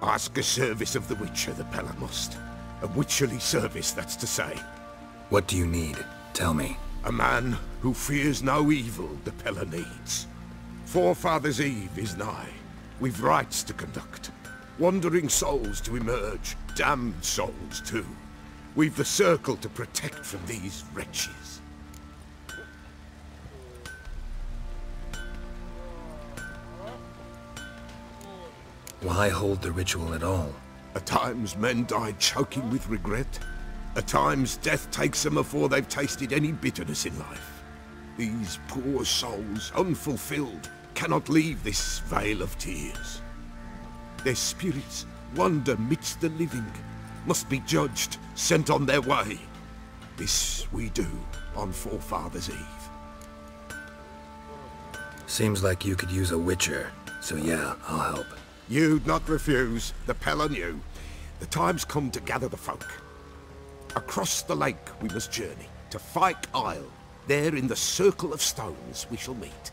Ask a service of the Witcher, the Pella must. A witcherly service, that's to say. What do you need? Tell me. A man who fears no evil the Pella needs. Forefathers' Eve is nigh. We've rites to conduct. Wandering souls to emerge. Damned souls, too. We've the circle to protect from these wretches. Why hold the ritual at all? At times men die choking with regret. At times death takes them before they've tasted any bitterness in life. These poor souls, unfulfilled, cannot leave this vale of tears. Their spirits wander midst the living, must be judged, sent on their way. This we do on Forefathers' Eve. Seems like you could use a witcher, so yeah, I'll help. You'd not refuse, the Pella knew. The time's come to gather the folk. Across the lake we must journey, to Fyke Isle. There in the circle of stones we shall meet.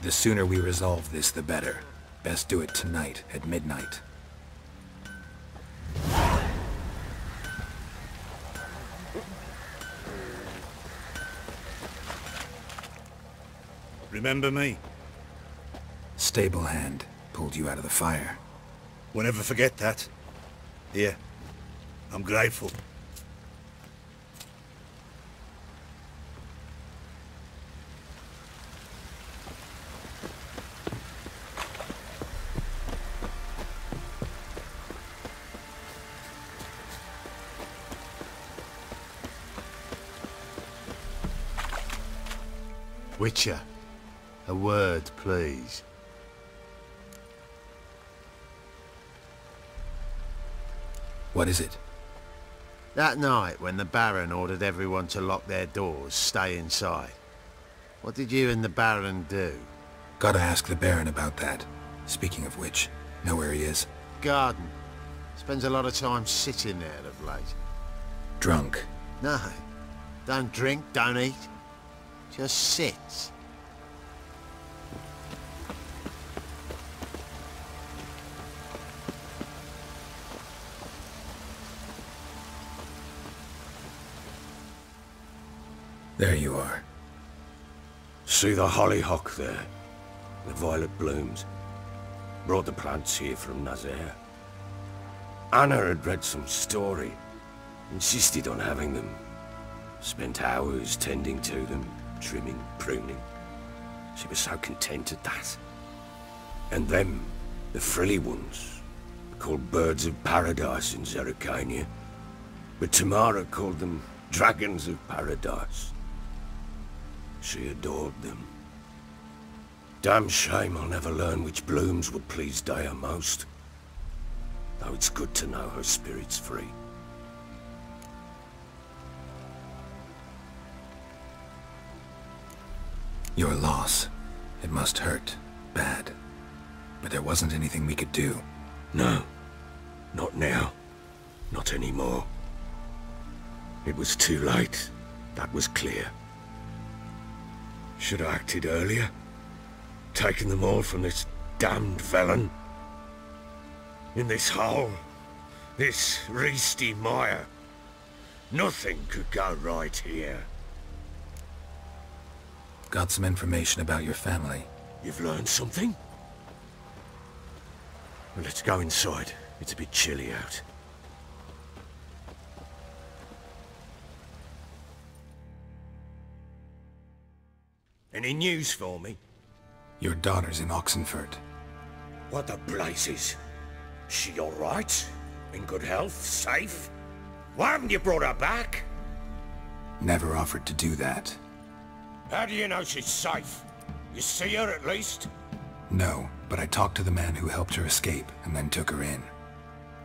The sooner we resolve this, the better. Best do it tonight, at midnight. Remember me? Stable hand pulled you out of the fire. We'll never forget that. Here, I'm grateful. Witcher, a word, please. What is it? That night when the Baron ordered everyone to lock their doors, stay inside. What did you and the Baron do? Gotta ask the Baron about that. Speaking of which, know where he is? Garden. Spends a lot of time sitting there of late. Drunk. No. Don't drink, don't eat. Just sits. There you are. See the hollyhock there? The violet blooms. Brought the plants here from Nazaire. Anna had read some story. Insisted on having them. Spent hours tending to them, trimming, pruning. She was so content at that. And them, the frilly ones, called birds of paradise in Zerrikania. But Tamara called them dragons of paradise. She adored them. Damn shame I'll never learn which blooms would please Dea most. Though it's good to know her spirit's free. Your loss. It must hurt. Bad. But there wasn't anything we could do. No. Not now. Not anymore. It was too late. That was clear. Should have acted earlier. Taken them all from this damned felon. In this hole. This reesty mire. Nothing could go right here. Got some information about your family. You've learned something? Well, let's go inside. It's a bit chilly out. Any news for me? Your daughter's in Oxenfurt. What the blazes? She all right? In good health? Safe? Why haven't you brought her back? Never offered to do that. How do you know she's safe? You see her at least? No, but I talked to the man who helped her escape and then took her in.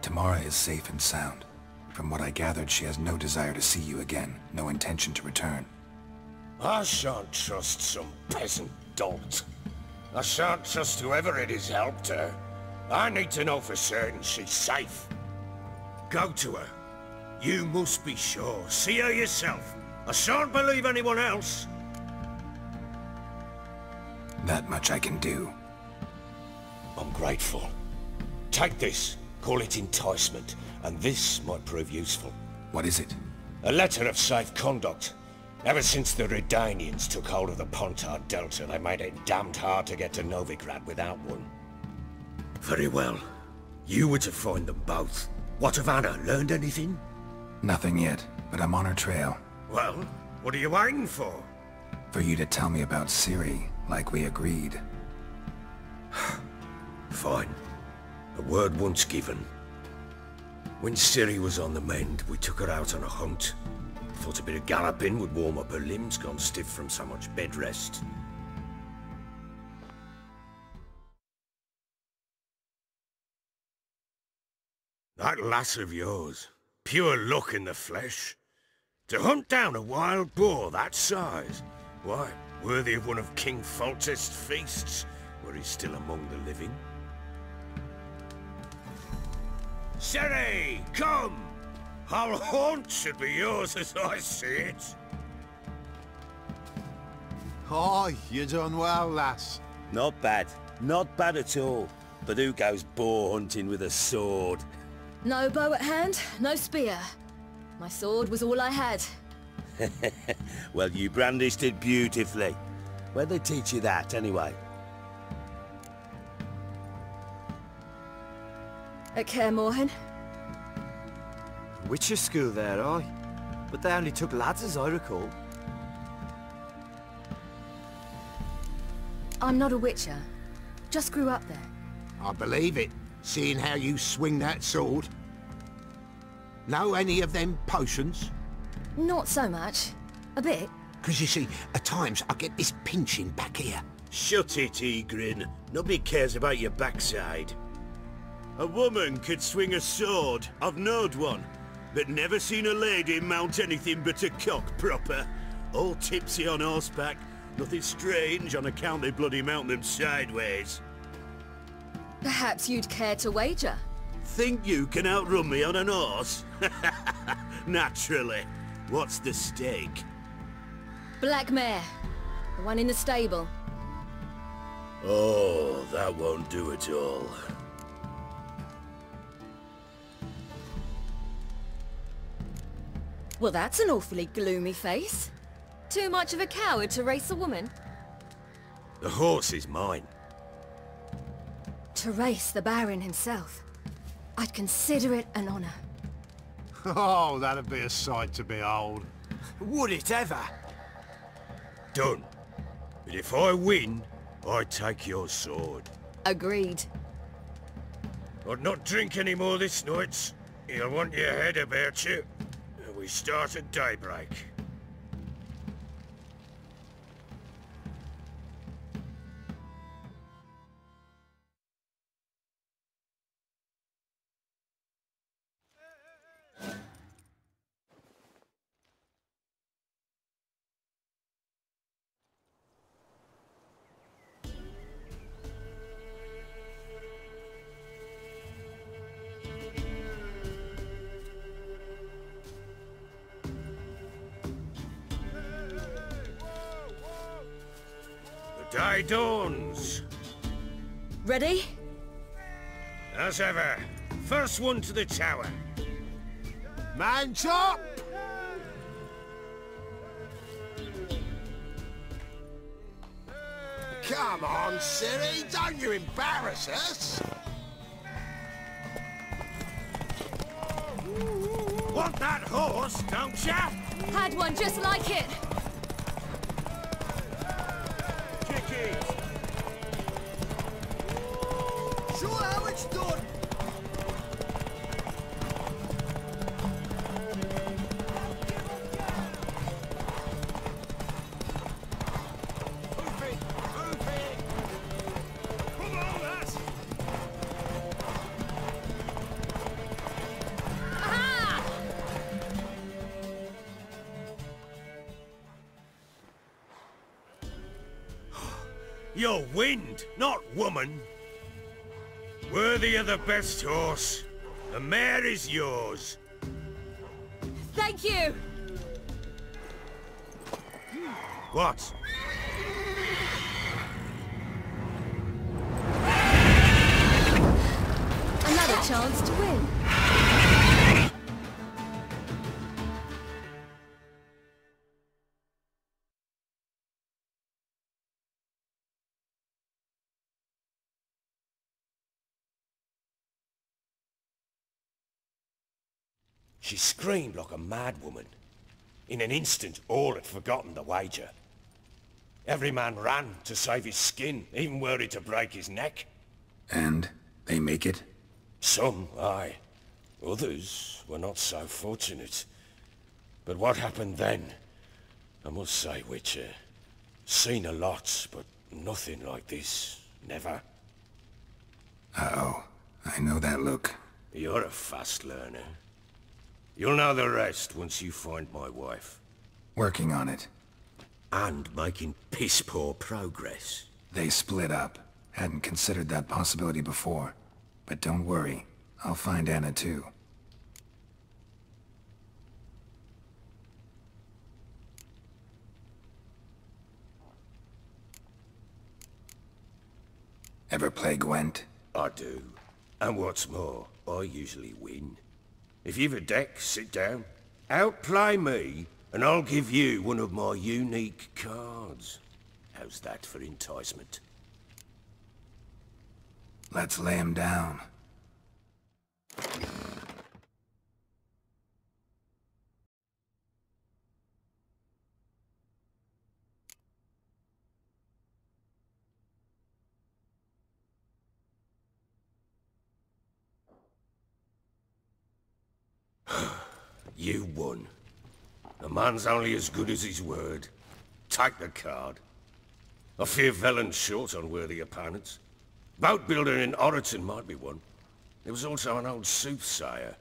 Tamara is safe and sound. From what I gathered, she has no desire to see you again, no intention to return. I shan't trust some peasant dolt. I shan't trust whoever it is helped her. I need to know for certain she's safe. Go to her. You must be sure. See her yourself. I shan't believe anyone else. That much I can do. I'm grateful. Take this. Call it enticement, and this might prove useful. What is it? A letter of safe conduct. Ever since the Redanians took hold of the Pontard Delta, they made it damned hard to get to Novigrad without one. Very well. You were to find them both. What of Anna? Learned anything? Nothing yet, but I'm on her trail. Well, what are you waiting for? For you to tell me about Ciri, like we agreed. Fine. A word once given. When Ciri was on the mend, we took her out on a hunt. Thought a bit of galloping would warm up her limbs, gone stiff from so much bed rest. That lass of yours, pure luck in the flesh. To hunt down a wild boar that size, why, worthy of one of King Foltest's feasts, were he still among the living. Ciri, come! Our haunt should be yours as I see it. Oh, you done well, lass. Not bad. Not bad at all. But who goes boar hunting with a sword? No bow at hand, no spear. My sword was all I had. Well, you brandished it beautifully. Where'd they teach you that, anyway? At Kaer Morhen. Witcher school there, aye. But they only took lads, as I recall. I'm not a witcher. Just grew up there. I believe it, seeing how you swing that sword. Know any of them potions? Not so much. A bit. 'Cause you see, at times I get this pinching back here. Shut it, Egrin. Nobody cares about your backside. A woman could swing a sword. I've knowed one. But never seen a lady mount anything but a cock proper. All tipsy on horseback. Nothing strange on account they bloody mount them sideways. Perhaps you'd care to wager? Think you can outrun me on an horse? Naturally. What's the stake? Black mare. The one in the stable. Oh, that won't do at all. Well, that's an awfully gloomy face. Too much of a coward to race a woman? The horse is mine. To race the Baron himself. I'd consider it an honor. Oh, that'd be a sight to behold. Would it ever? Done. But if I win, I take your sword. Agreed. I'd not drink any more this night. You'll want your head about you. We start at daybreak. Day dawns. Ready? As ever. First one to the tower. Man's up! Come on, Ciri, don't you embarrass us! Want that horse, don't ya? Had one just like it. Show how it's done! Move it! Move it! Come on, lass! Aha! You're wind, not woman. Worthy of the best horse. The mare is yours. Thank you! What? Another chance to win. She screamed like a mad woman. In an instant, all had forgotten the wager. Every man ran to save his skin, even worried to break his neck. And they make it? Some, aye. Others were not so fortunate. But what happened then? I must say, Witcher, seen a lot, but nothing like this. Never. Uh-oh. I know that look. You're a fast learner. You'll know the rest once you find my wife. Working on it. And making piss-poor progress. They split up. Hadn't considered that possibility before. But don't worry. I'll find Anna too. Ever play Gwent? I do. And what's more, I usually win. If you've a deck, sit down. Outplay me, and I'll give you one of my unique cards. How's that for enticement? Let's lay him down. You won. A man's only as good as his word. Take the card. I fear Velen's short on worthy opponents. Boat builder in Oroton might be one. There was also an old soothsayer.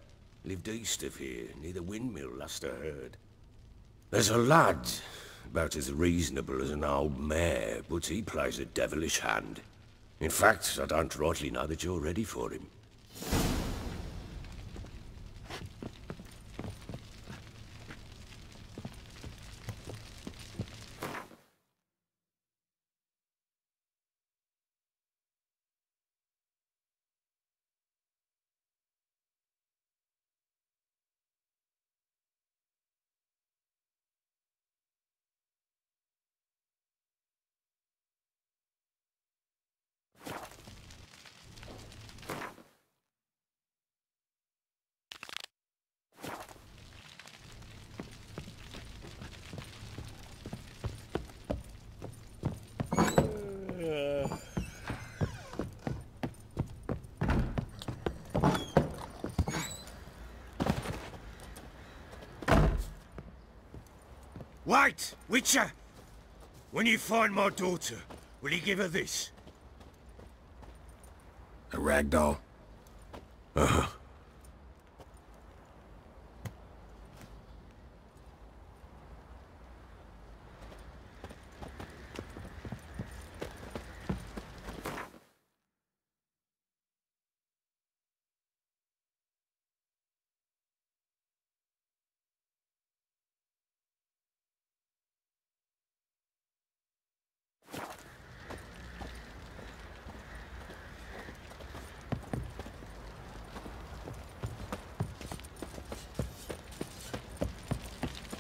Lived east of here, near the windmill, last I heard. There's a lad, about as reasonable as an old mare, but he plays a devilish hand. In fact, I don't rightly know that you're ready for him. Wait, Witcher! When you find my daughter, will you give her this? A ragdoll? Uh-huh.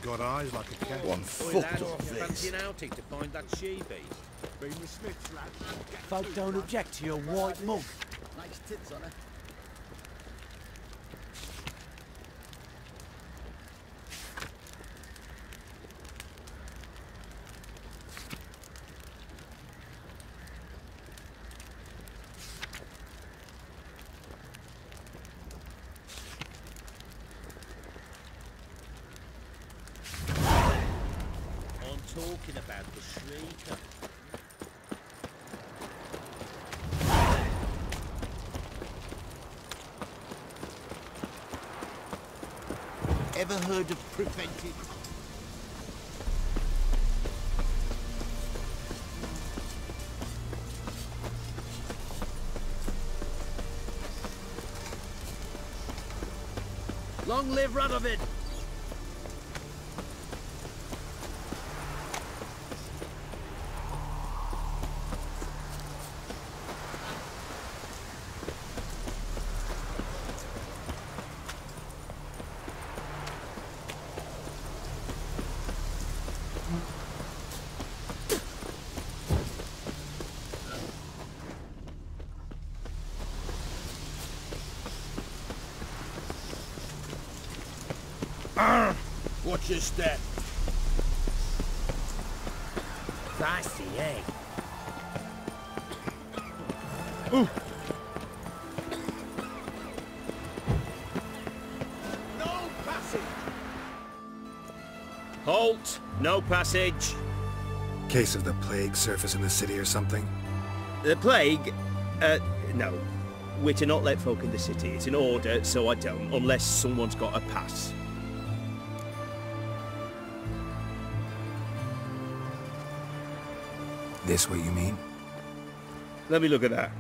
Got eyes like a cat. One foot off this. Fancy an outing to find that she-beast. Been the Smiths, lad. Folk don't object to your white mug. Nice tits on her. Talking about the shrieker. Ever heard of prevented? Long live Radovid! Watch your step. Feisty, eh? Ooh. No passage! Halt! No passage! Case of the plague surface in the city or something? The plague? No. We're to not let folk in the city. It's an order, so I don't, unless someone's got a pass. This what you mean? Let me look at that.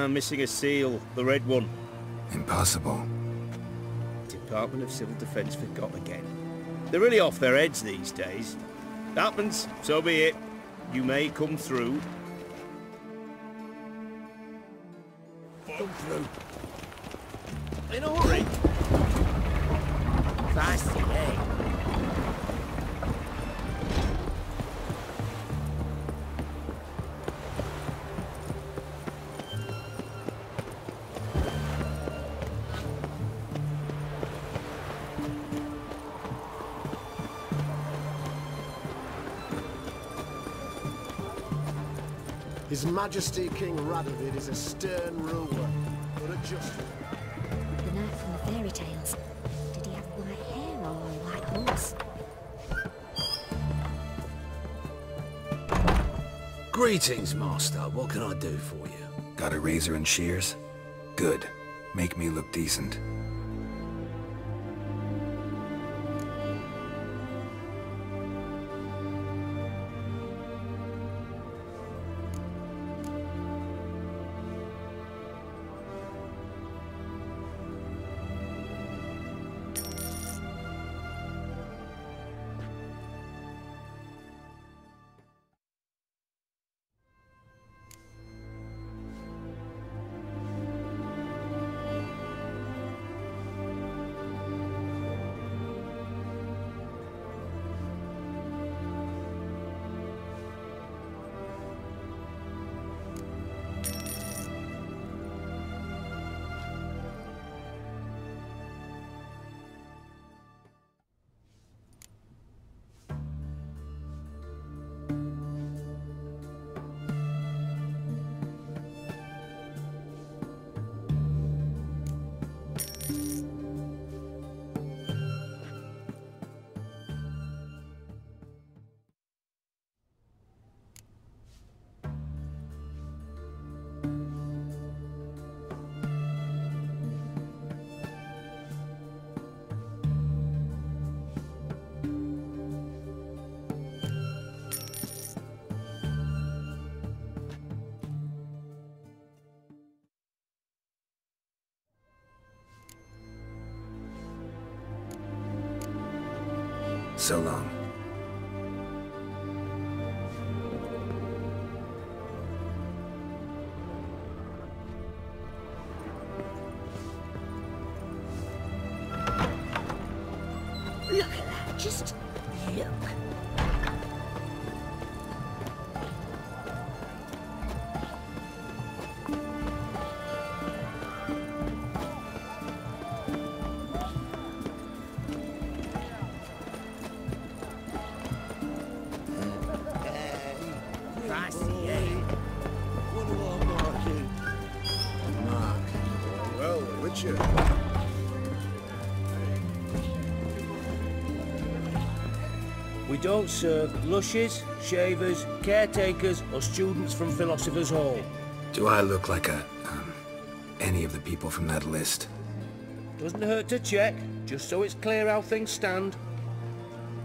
Missing a seal. The red one. Impossible. Department of Civil Defence forgot again. They're really off their heads these days. Happens, so be it. You may come through. Come through. In a hurry. Feisty, eh? His Majesty King Radovid is a stern ruler, but a just one. The knight from the fairy tales. Did he have white hair or a white horse? Greetings, Master. What can I do for you? Got a razor and shears? Good. Make me look decent. So long. Look at that, just look. We don't serve lushes, shavers, caretakers, or students from Philosopher's Hall. Do I look like any of the people from that list? Doesn't hurt to check, just so it's clear how things stand.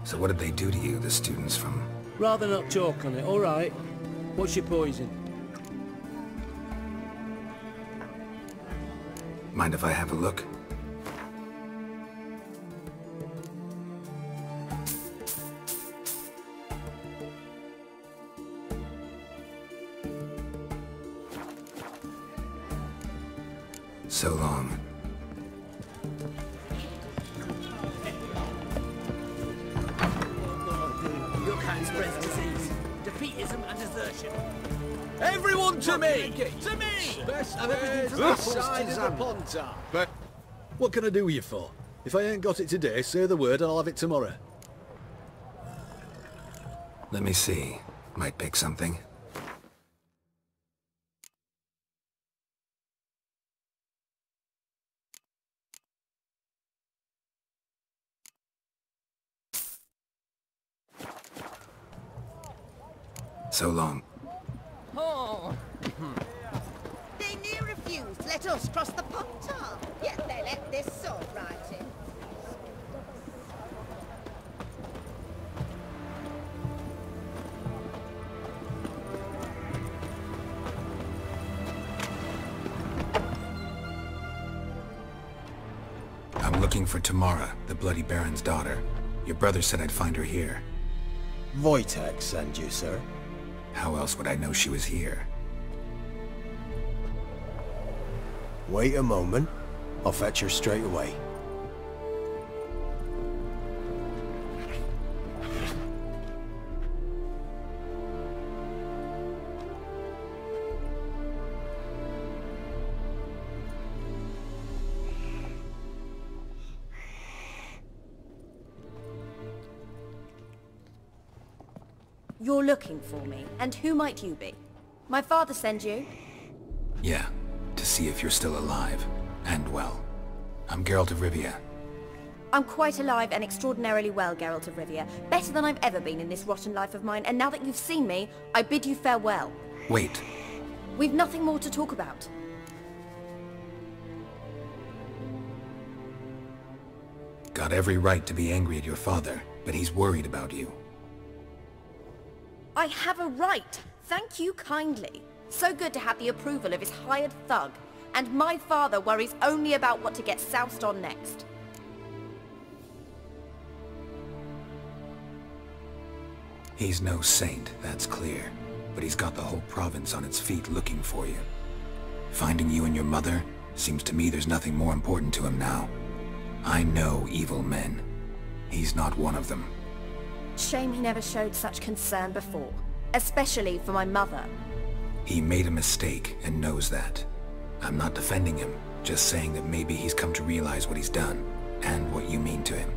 So what did they do to you, the students from... Rather not talk on it, all right? What's your poison? Mind if I have a look? So long. Your kind spreads disease, defeatism and desertion. Everyone to me! To me! Best of everything to the side of the pontar. What can I do with you for? If I ain't got it today, say the word and I'll have it tomorrow. Let me see. Might pick something. So long. Oh. They near refused. Let us cross the portal. Yet they let this sword right in. I'm looking for Tamara, the Bloody Baron's daughter. Your brother said I'd find her here. Wojtek sent you, sir. How else would I know she was here? Wait a moment. I'll fetch her straight away. You're looking for me, and who might you be? My father sent you? Yeah, to see if you're still alive, and well. I'm Geralt of Rivia. I'm quite alive and extraordinarily well, Geralt of Rivia. Better than I've ever been in this rotten life of mine, and now that you've seen me, I bid you farewell. Wait. We've nothing more to talk about. Got every right to be angry at your father, but he's worried about you. I have a right. Thank you kindly. So good to have the approval of his hired thug. And my father worries only about what to get soused on next. He's no saint, that's clear. But he's got the whole province on its feet looking for you. Finding you and your mother, seems to me there's nothing more important to him now. I know evil men. He's not one of them. Shame he never showed such concern before. Especially for my mother. He made a mistake and knows that. I'm not defending him, just saying that maybe he's come to realize what he's done, and what you mean to him.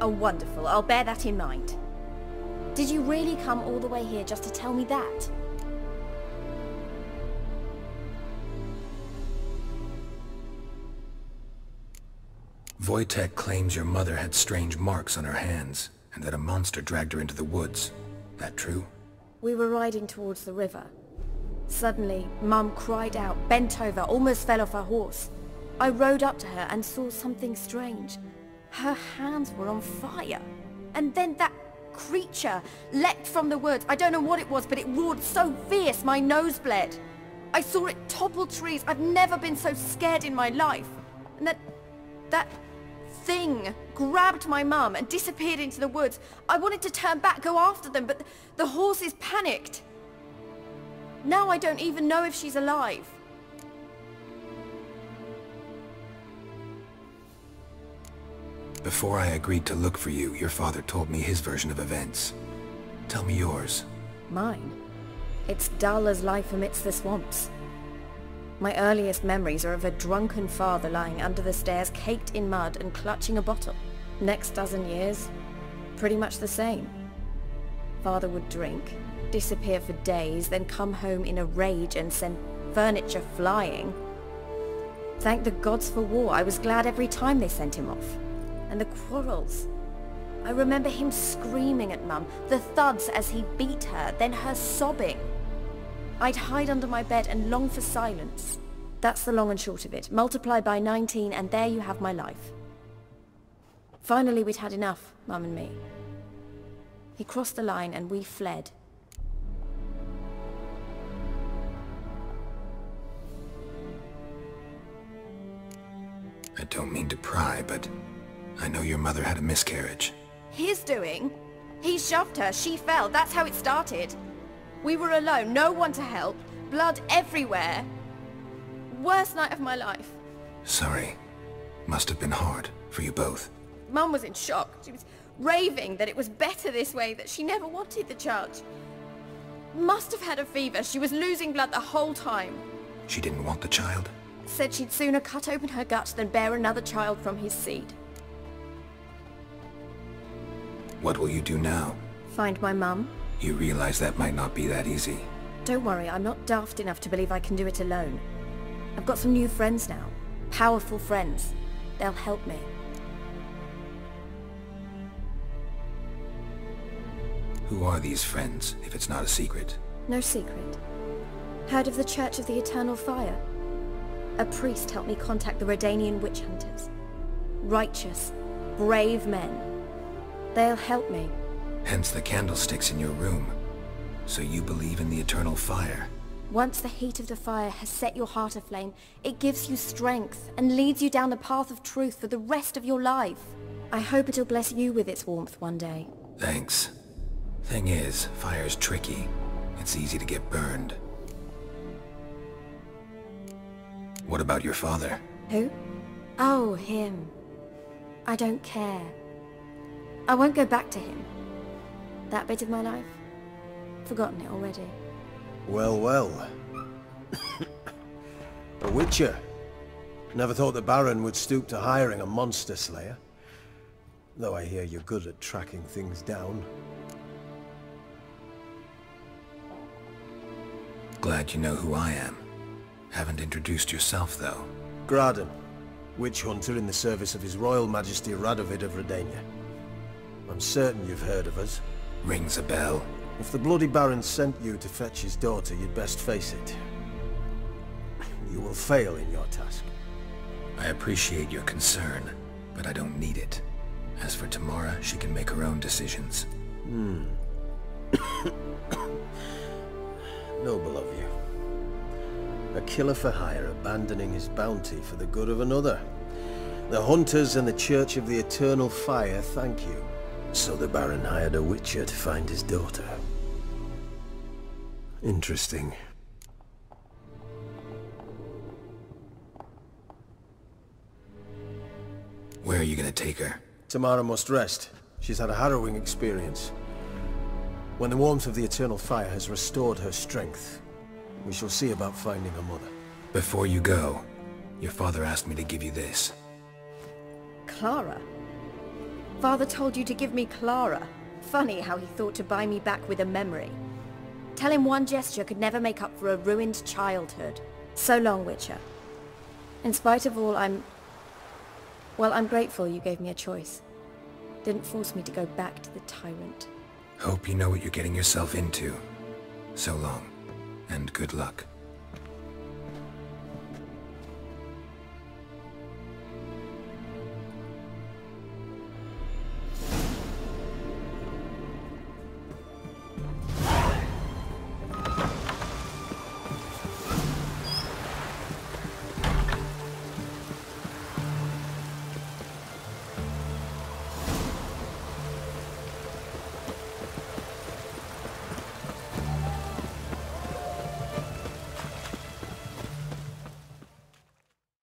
Oh, wonderful. I'll bear that in mind. Did you really come all the way here just to tell me that? Wojtek claims your mother had strange marks on her hands, and that a monster dragged her into the woods. That true? We were riding towards the river. Suddenly, Mum cried out, bent over, almost fell off her horse. I rode up to her and saw something strange. Her hands were on fire. And then that creature leapt from the woods. I don't know what it was, but it roared so fierce my nose bled. I saw it topple trees. I've never been so scared in my life. And that thing grabbed my mum and disappeared into the woods. I wanted to turn back, go after them, but the horses panicked. Now I don't even know if she's alive. Before I agreed to look for you, your father told me his version of events. Tell me yours. Mine? It's dull as life amidst the swamps. My earliest memories are of a drunken father lying under the stairs, caked in mud and clutching a bottle. Next dozen years, pretty much the same. Father would drink, disappear for days, then come home in a rage and send furniture flying. Thank the gods for war. I was glad every time they sent him off. And the quarrels. I remember him screaming at Mum, the thuds as he beat her, then her sobbing. I'd hide under my bed and long for silence. That's the long and short of it. Multiply by 19 and there you have my life. Finally we'd had enough, Mum and me. He crossed the line and we fled. I don't mean to pry, but I know your mother had a miscarriage. His doing? He shoved her, she fell, that's how it started. We were alone, no one to help, blood everywhere. Worst night of my life. Sorry. Must have been hard for you both. Mum was in shock. She was raving that it was better this way, that she never wanted the charge. Must have had a fever. She was losing blood the whole time. She didn't want the child? Said she'd sooner cut open her gut than bear another child from his seed. What will you do now? Find my mum. You realize that might not be that easy. Don't worry, I'm not daft enough to believe I can do it alone. I've got some new friends now. Powerful friends. They'll help me. Who are these friends, if it's not a secret? No secret. Heard of the Church of the Eternal Fire? A priest helped me contact the Redanian witch hunters. Righteous, brave men. They'll help me. Hence the candlesticks in your room. So you believe in the eternal fire? Once the heat of the fire has set your heart aflame, it gives you strength and leads you down the path of truth for the rest of your life. I hope it'll bless you with its warmth one day. Thanks. Thing is, fire's tricky. It's easy to get burned. What about your father? Who? Oh, him. I don't care. I won't go back to him. That bit of my life? Forgotten it already. Well, well. A witcher. Never thought the Baron would stoop to hiring a monster slayer. Though I hear you're good at tracking things down. Glad you know who I am. Haven't introduced yourself, though. Graden, witch hunter in the service of His Royal Majesty Radovid of Redania. I'm certain you've heard of us. Rings a bell. If the Bloody Baron sent you to fetch his daughter, you'd best face it. You will fail in your task. I appreciate your concern, but I don't need it. As for Tamara, she can make her own decisions. Noble of you. A killer for hire abandoning his bounty for the good of another. The hunters and the Church of the Eternal Fire thank you. So the Baron hired a witcher to find his daughter. Interesting. Where are you gonna take her? Tamara must rest. She's had a harrowing experience. When the warmth of the Eternal Fire has restored her strength, we shall see about finding her mother. Before you go, your father asked me to give you this. Clara? Father told you to give me Clara. Funny how he thought to buy me back with a memory. Tell him one gesture could never make up for a ruined childhood. So long, Witcher. In spite of all, I'm grateful you gave me a choice. Didn't force me to go back to the tyrant. Hope you know what you're getting yourself into. So long, and good luck.